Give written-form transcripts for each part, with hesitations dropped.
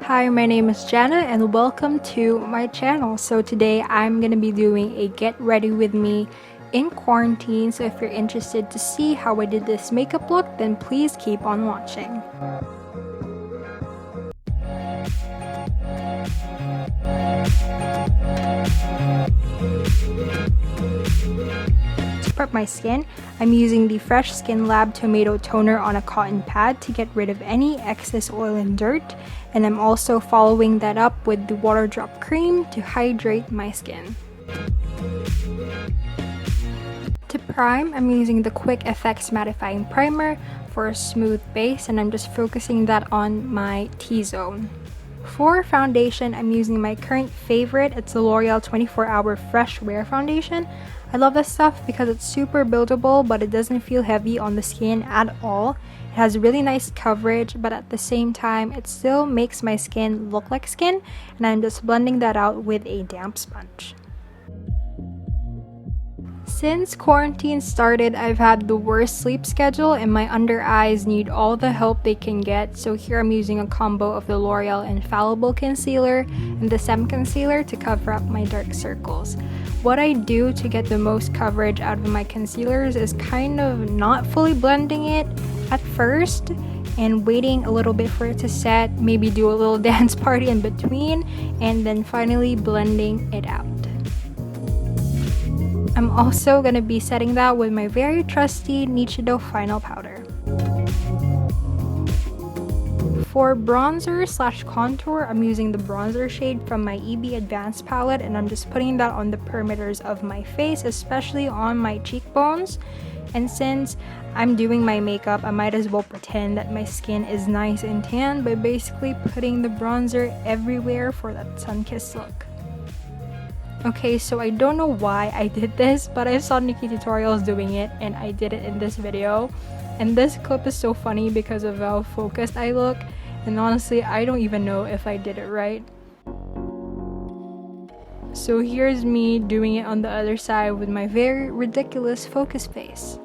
Hi, my name is Jana and welcome to my channel. So today I'm going to be doing a get ready with me in quarantine. So if you're interested to see how I did this makeup look, then please keep on watching. To prep my skin, I'm using the Fresh Skinlab Tomato Toner on a cotton pad to get rid of any excess oil and dirt, and I'm also following that up with the water drop cream to hydrate my skin. To prime, I'm using the Quick Effects Mattifying Primer for a smooth base, and I'm just focusing that on my T-zone. For foundation, I'm using my current favorite. It's the L'Oreal 24-Hour Fresh Wear Foundation. I love this stuff because it's super buildable, but it doesn't feel heavy on the skin at all. It has really nice coverage, but at the same time, it still makes my skin look like skin, and I'm just blending that out with a damp sponge. Since quarantine started, I've had the worst sleep schedule and my under eyes need all the help they can get. So here I'm using a combo of the L'Oreal Infallible Concealer and the saem Concealer to cover up my dark circles. What I do to get the most coverage out of my concealers is kind of not fully blending it at first and waiting a little bit for it to set, maybe do a little dance party in between, and then finally blending it out. I'm also going to be setting that with my very trusty Nichido Final Powder. For bronzer slash contour, I'm using the bronzer shade from my EB Advanced palette, and I'm just putting that on the perimeters of my face, especially on my cheekbones. And since I'm doing my makeup, I might as well pretend that my skin is nice and tan by basically putting the bronzer everywhere for that sun-kissed look. Okay, so I don't know why I did this, but I saw Nikki tutorials doing it and I did it in this video. And this clip is so funny because of how focused I look, and honestly I don't even know if I did it right. So here's me doing it on the other side with my very ridiculous focus face.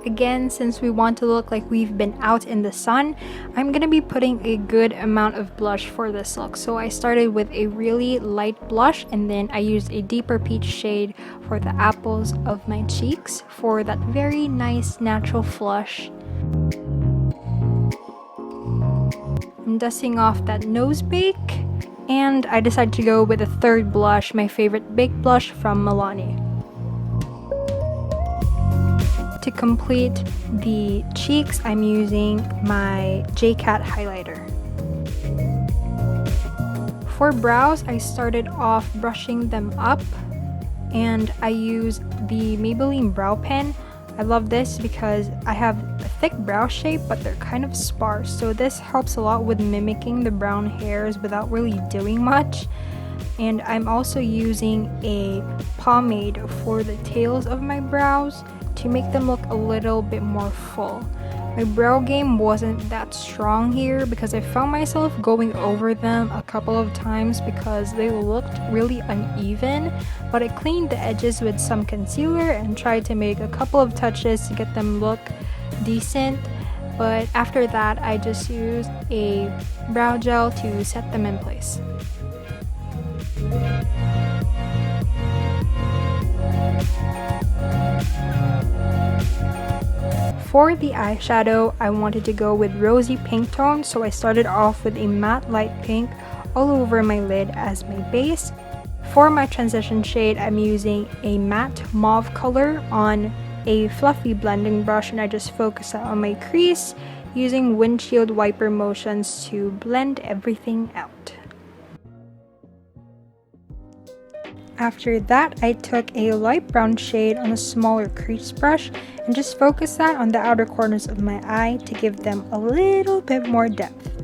Again, since we want to look like we've been out in the sun, I'm gonna be putting a good amount of blush for this look. So I started with a really light blush, and then I used a deeper peach shade for the apples of my cheeks for that very nice natural flush. I'm dusting off that nose bake, and I decided to go with a third blush, my favorite big blush from Milani. To complete the cheeks, I'm using my jcat highlighter. For brows, I started off brushing them up, and I use the Maybelline brow pen. I love this because I have a thick brow shape, but they're kind of sparse, so this helps a lot with mimicking the brown hairs without really doing much. And I'm also using a pomade for the tails of my brows to make them look a little bit more full. My brow game wasn't that strong here because I found myself going over them a couple of times because they looked really uneven, but I cleaned the edges with some concealer and tried to make a couple of touches to get them look decent. But after that, I just used a brow gel to set them in place. For the eyeshadow, I wanted to go with rosy pink tone, so I started off with a matte light pink all over my lid as my base. For my transition shade, I'm using a matte mauve color on a fluffy blending brush, and I just focus on my crease using windshield wiper motions to blend everything out. After that, I took a light brown shade on a smaller crease brush and just focused that on the outer corners of my eye to give them a little bit more depth.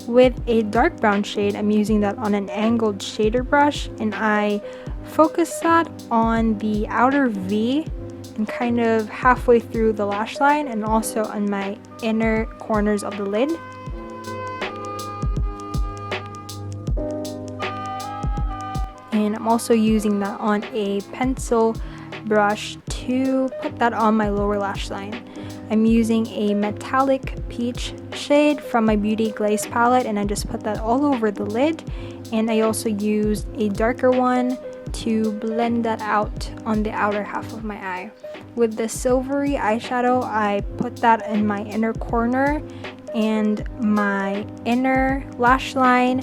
With a dark brown shade, I'm using that on an angled shader brush, and I focus that on the outer V and kind of halfway through the lash line, and also on my inner corners of the lid. And I'm also using that on a pencil brush to put that on my lower lash line. I'm using a metallic peach shade from my Beauty Glaze palette, and I just put that all over the lid. And I also used a darker one to blend that out on the outer half of my eye. With the silvery eyeshadow, I put that in my inner corner and my inner lash line.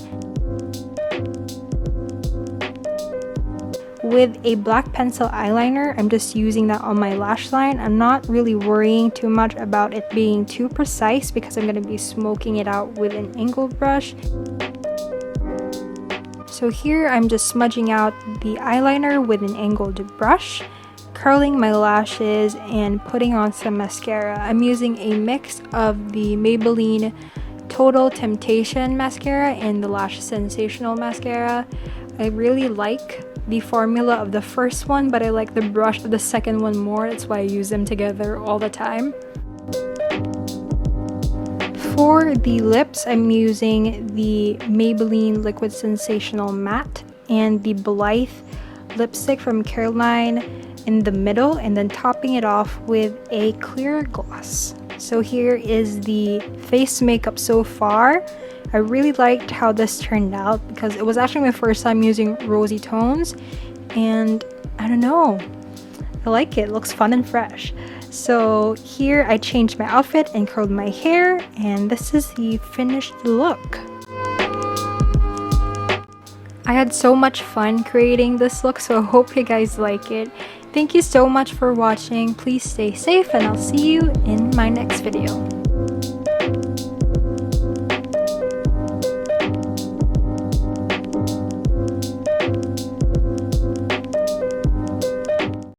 With a black pencil eyeliner, I'm just using that on my lash line. I'm not really worrying too much about it being too precise because I'm going to be smoking it out with an angled brush. So here I'm just smudging out the eyeliner with an angled brush, curling my lashes, and putting on some mascara. I'm using a mix of the Maybelline Total Temptation mascara and the Lash Sensational mascara. I really like the formula of the first one, but I like the brush of the second one more. That's why I use them together all the time. For the lips, I'm using the Maybelline Liquid Sensational Matte and the Blythe lipstick from Caroline in the middle, and then topping it off with a clear gloss. So here is the face makeup so far. I really liked how this turned out because it was actually my first time using rosy tones, and I don't know, I like it. It looks fun and fresh. So here I changed my outfit and curled my hair, and this is the finished look. I had so much fun creating this look, so I hope you guys like it. Thank you so much for watching. Please stay safe, and I'll see you in my next video.